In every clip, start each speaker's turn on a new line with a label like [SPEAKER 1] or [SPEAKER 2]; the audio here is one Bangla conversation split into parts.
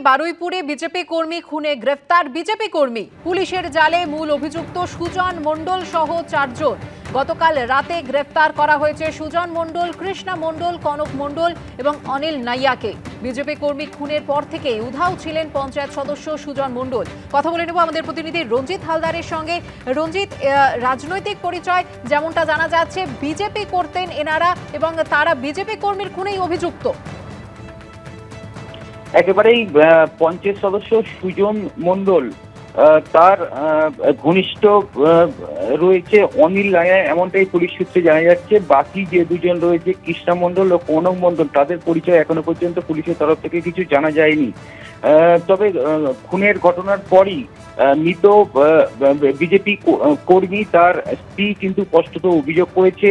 [SPEAKER 1] বারুইপুরে বিজেপি কর্মী খুনে গ্রেফতার বিজেপি কর্মী। পুলিশের জালে মূল অভিযুক্ত সুজন মণ্ডল সহ 4 জন। গতকাল রাতে গ্রেফতার করা হয়েছে সুজন মণ্ডল, কৃষ্ণা মণ্ডল, কনক মণ্ডল এবং অনিল নাইয়াকে। বিজেপি কর্মী খুনের পর থেকেই উধাও ছিলেন পঞ্চায়েত সদস্য সুজন মণ্ডল। কথা বলে নেব আমাদের প্রতিনিধি রঞ্জিত হালদারের সঙ্গে। রঞ্জিত, রাজনৈতিক পরিচয় যেমনটা জানা যাচ্ছে বিজেপি করতেন এনারা এবং তারা বিজেপি কর্মীর খুনেই অভিযুক্ত।
[SPEAKER 2] একেবারেই পঞ্চায়েত সদস্য সুজন মণ্ডল, তার ঘনিষ্ঠ রয়েছে অনিল নায়া, এমনটাই পুলিশ সূত্রে জানা যাচ্ছে। বাকি যে দুজন রয়েছে কৃষ্ণা মণ্ডল ও কনক মণ্ডল, তাদের পরিচয় এখনো পর্যন্ত পুলিশের তরফ থেকে কিছু জানা যায়নি। তবে খুনের ঘটনার পরই মৃত বিজেপি কর্মী তার স্ত্রী কিন্তু স্পষ্টত অভিযোগ করেছে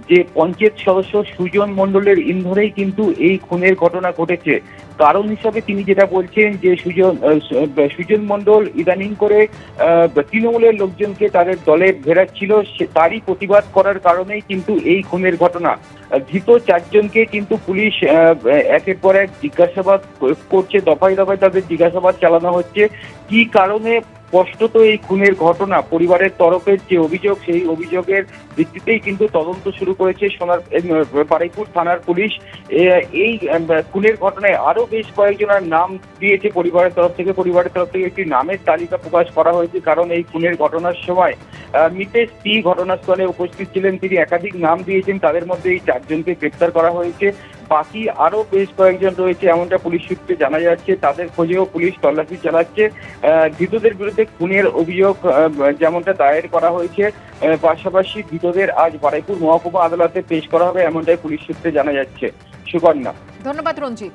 [SPEAKER 2] যে পঞ্চায়েত সদস্য সুজন মণ্ডলের ইন্ধনেই কিন্তু এই খুনের ঘটনা ঘটেছে। কারণ হিসাবে তিনি যেটা বলছেন যে সুজন মণ্ডল ইদানিং করে তৃণমূলের লোকজনকে তাদের দলে ঘেরাচ্ছিল, তারই প্রতিবাদ করার কারণেই কিন্তু এই খুনের ঘটনা। ধৃত 4 জনকে কিন্তু পুলিশ একের পর এক জিজ্ঞাসাবাদ করছে, দফায় দফায় তাদের জিজ্ঞাসাবাদ চালানো হচ্ছে। কি কারণে স্পষ্টত এই খুনের ঘটনা, পরিবারের তরফের যে অভিযোগ, সেই অভিযোগের ভিত্তিতেই কিন্তু তদন্ত শুরু করেছে বারুইপুর থানার পুলিশ। এই খুনের ঘটনায় আরো বেশ কয়েকজনের নাম দিয়েছে পরিবারের তরফ থেকে। পরিবারের তরফ থেকে একটি নামের তালিকা প্রকাশ করা হয়েছে, কারণ এই খুনের ঘটনার সময় মৃতের স্ত্রী ঘটনাস্থলে উপস্থিত ছিলেন। তিনি একাধিক নাম দিয়েছেন, তাদের মধ্যে এই 4 জনকে গ্রেপ্তার করা হয়েছে। বাকি আরো বেশ কয়েকজন রয়েছে এমনটা পুলিশ সূত্রে জানা যাচ্ছে, তাদের খোঁজেও পুলিশ তল্লাশি চালাচ্ছে। ধৃতদের বিরুদ্ধে খুনের অভিযোগ যেমনটা দায়ের করা হয়েছে, পাশাপাশি ধৃতদের আজ বারুইপুর মহকুমা আদালতে পেশ করা হবে, এমনটাই পুলিশ সূত্রে জানা যাচ্ছে। সুকন্যা।
[SPEAKER 1] ধন্যবাদ রঞ্জিত।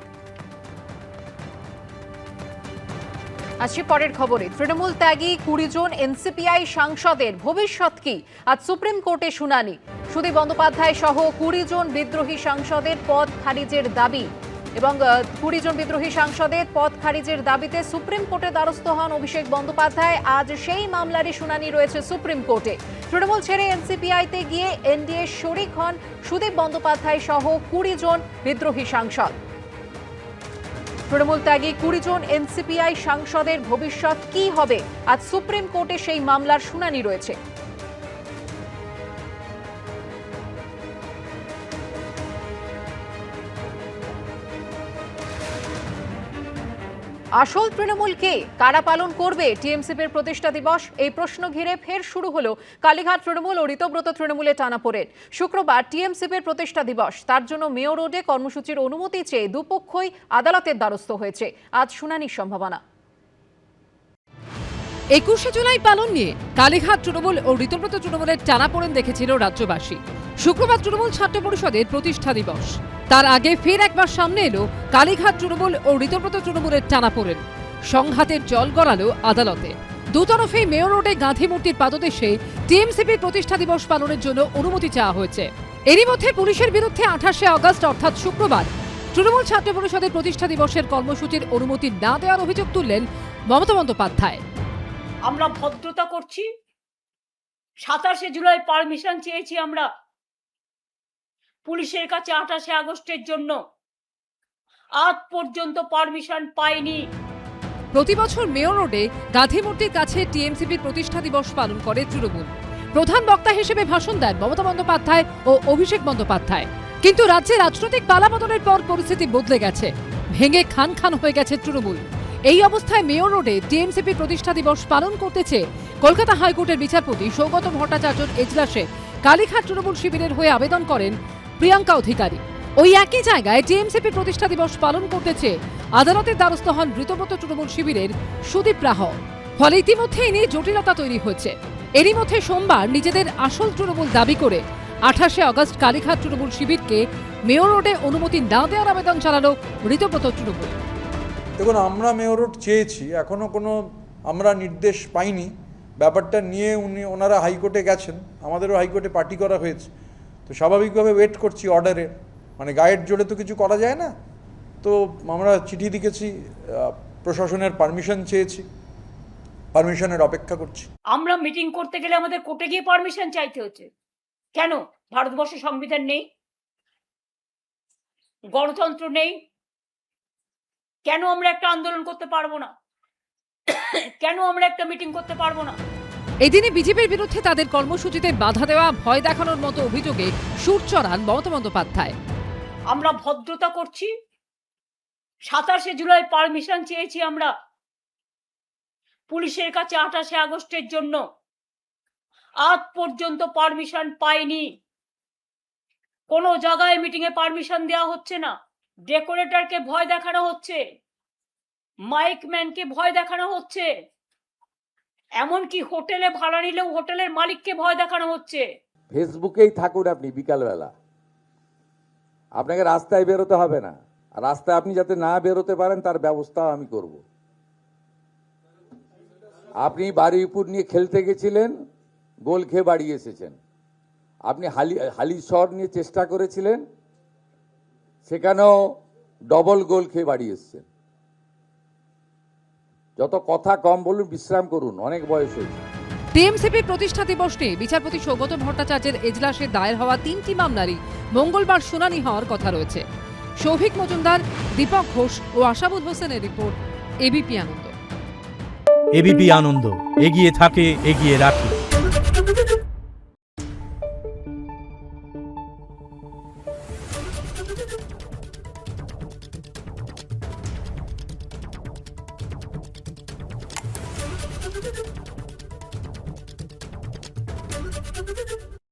[SPEAKER 1] আসছি পরের খবরে। তৃণমূল ত্যাগী 20 জন এনসিপিআই সাংসদের ভবিষ্যৎ কি? আজ সুপ্রিম কোর্টে শুনানি। সুদীপ বন্দ্যোপাধ্যায় সহ 20 জন বিদ্রোহী সাংসদের পদ খারিজের দাবি এবং 20 জন বিদ্রোহী সাংসদের পদ খারিজের দাবিতে সুপ্রিম কোর্টে দ্বারস্থ হন অভিষেক বন্দ্যোপাধ্যায়। আজ সেই মামলারই শুনানি রয়েছে সুপ্রিম কোর্টে। তৃণমূল ছেড়ে এনসিপিআইতে গিয়ে এনডিএ শরিক হন সুদীপ বন্দ্যোপাধ্যায় সহ 20 জন বিদ্রোহী সাংসদ। তৃণমূল ত্যাগী 20 জন এনসিপিআই সাংসদের ভবিষ্যৎ কি হবে? আজ সুপ্রিম কোর্টে সেই মামলার শুনানি রয়েছে। আসল তৃণমূল কে? কারা পালন করবে টিএমসিপির প্রতিষ্ঠা দিবস? এই প্রশ্ন ঘিরে ফের শুরু হলো কালীঘাট তৃণমূল ও ঋতব্রত তৃণমূলে টানাপোড়েন। শুক্রবার টিএমসিপির প্রতিষ্ঠা দিবস, তার জন্য মেয়র রোডে কর্মসূচির অনুমতি চেয়ে দুপক্ষই আদালতের দ্বারস্থ হয়েছে। আজ শুনানির সম্ভাবনা।
[SPEAKER 3] 21শে জুলাই পালন নিয়ে কালীঘাট তৃণমূল ও ঋতব্রত তৃণমূলের টানাপোড়েন দেখেছিল রাজ্যবাসী। শুক্রবার তৃণমূল ছাত্র পরিষদের প্রতিষ্ঠা দিবস, তার আগে ফের একবার সামনে এলো কালীঘাট তৃণমূল ও ঋতব্রত তৃণমূলের টানাপোড়েন। সংঘাতের জল গড়ালো আদালতে। দুতরফেই মেয়র রোডে গান্ধী মূর্তির পাদদেশে টিএমসিপির প্রতিষ্ঠা দিবস পালনের জন্য অনুমতি চাওয়া হয়েছে। এরই মধ্যে পুলিশের বিরুদ্ধে 28শে আগস্ট অর্থাৎ শুক্রবার তৃণমূল ছাত্র পরিষদের প্রতিষ্ঠা দিবসের কর্মসূচির অনুমতি না দেওয়ার অভিযোগ তুললেন মমতা বন্দ্যোপাধ্যায়।
[SPEAKER 4] আমরা ভদ্রতা করছি, 27শে জুলাই পারমিশন চেয়েছি আমরা পুলিশের কাছে 28শে আগস্টের জন্য, আজ পর্যন্ত পারমিশন পাইনি।
[SPEAKER 3] প্রতি বছর মেয়র রোডে গান্ধী মূর্তির কাছে টিএমসিপির প্রতিষ্ঠা দিবস পালন করে তৃণমূল। প্রধান বক্তা হিসেবে ভাষণ দেন মমতা বন্দ্যোপাধ্যায় ও অভিষেক বন্দ্যোপাধ্যায়। কিন্তু রাজ্যে রাজনৈতিক পালাবদলের পর পরিস্থিতি বদলে গেছে, ভেঙে খান খান হয়ে গেছে তৃণমূল। এই অবস্থায় মেয়র রোডে টিএমসিপি প্রতিষ্ঠা দিবস পালন করতে চেয়ে কলকাতা হাইকোর্টের বিচারপতি সৌগত ভট্টাচার্যের এজলাসে কালীঘাট তৃণমূল শিবিরের হয়ে আবেদন করেন প্রিয়াঙ্কা অধিকারী। ওই একই জায়গায় টিএমসিপি প্রতিষ্ঠা দিবস পালন করতে চেয়ে আদালতের দ্বারস্থ হন ঋতব্রত তৃণমূল শিবিরের সুদীপ রাহ। ফলে ইতিমধ্যে এই নিয়ে জটিলতা তৈরি হচ্ছে। এরই মধ্যে সোমবার নিজেদের আসল তৃণমূল দাবি করে 28শে আগস্ট কালীঘাট তৃণমূল শিবিরকে মেয়র রোডে অনুমতি না দেওয়ার আবেদন চালালো ঋতব্রত তৃণমূল।
[SPEAKER 5] দেখুন, আমরা মেয়র রোড চেয়েছি, এখনও কোনো আমরা নির্দেশ পাইনি। ব্যাপারটা নিয়ে ওনারা হাইকোর্টে গেছেন, আমাদেরও হাইকোর্টে পার্টি করা হয়েছে। তো স্বাভাবিকভাবে ওয়েট করছি অর্ডারে, মানে গায়ের জোরে তো কিছু করা যায় না। তো আমরা চিঠি লিখেছি, প্রশাসনের পারমিশন চেয়েছি, পারমিশনের অপেক্ষা করছি।
[SPEAKER 4] আমরা মিটিং করতে গেলে আমাদের কোর্টে গিয়ে পারমিশন চাইতে হচ্ছে কেন? ভারতবর্ষে সংবিধান নেই, গণতন্ত্র নেই, কেন আমরা একটা আন্দোলন করতে পারবো না? কেন আমরা একটা মিটিং করতে পারবো না?
[SPEAKER 3] এদিনই বিজেপির বিরুদ্ধে তাদের কর্মসূচিতে বাধা দেওয়া, ভয় দেখানোর মতো অভিযোগে সুর চড়ান মমতা বন্দ্যোপাধ্যায়।
[SPEAKER 4] আমরা ভদ্রতা করছি। 27শে জুলাই পারমিশন চেয়েছি আমরা পুলিশের কাছে 28শে আগস্টের জন্য। আজ পর্যন্ত পারমিশন পাইনি। কোনো জায়গায় মিটিং এ পারমিশন দেওয়া হচ্ছে না। ডেকোরেটরকে ভয় দেখানো হচ্ছে, মাইক ম্যানকে ভয় দেখানো হচ্ছে, এমনকি হোটেলে ভাড়া নিলেও হোটেলের মালিককে ভয় দেখানো হচ্ছে।
[SPEAKER 6] ফেসবুকেই থাকুন আপনি বিকালবেলা, আপনাকে রাস্তায় বেরোতে হবে না। আর রাস্তায় আপনি যাতে না বেরোতে পারেন তার ব্যবস্থা আমি করব। আপনি বারুইপুর নিয়ে খেলতে গেছিলেন, গোল খেয়ে বাড়ি এসেছেন। আপনি হালিশহর নিয়ে চেষ্টা করেছিলেন, সেখানেও ডবল গোল খেয়ে বাড়ি এসেছেন। যত কথা কম বলুন, বিশ্রাম করুন, অনেক বয়স হয়েছে।
[SPEAKER 3] টিএমসিপির প্রতিষ্ঠা দিবস নিয়ে বিচারপতি সৌগত ভট্টাচার্যের এজলাসে দায়ের হওয়া 3টি মামলারই মঙ্গলবার শুনানি হওয়ার কথা রয়েছে। সৌভিক মজুমদার, দীপক ঘোষ ও আশাবুল হোসেনের রিপোর্ট, এবিপি আনন্দ।
[SPEAKER 7] এবিপি আনন্দ, এগিয়ে থাকে, এগিয়ে রাখে।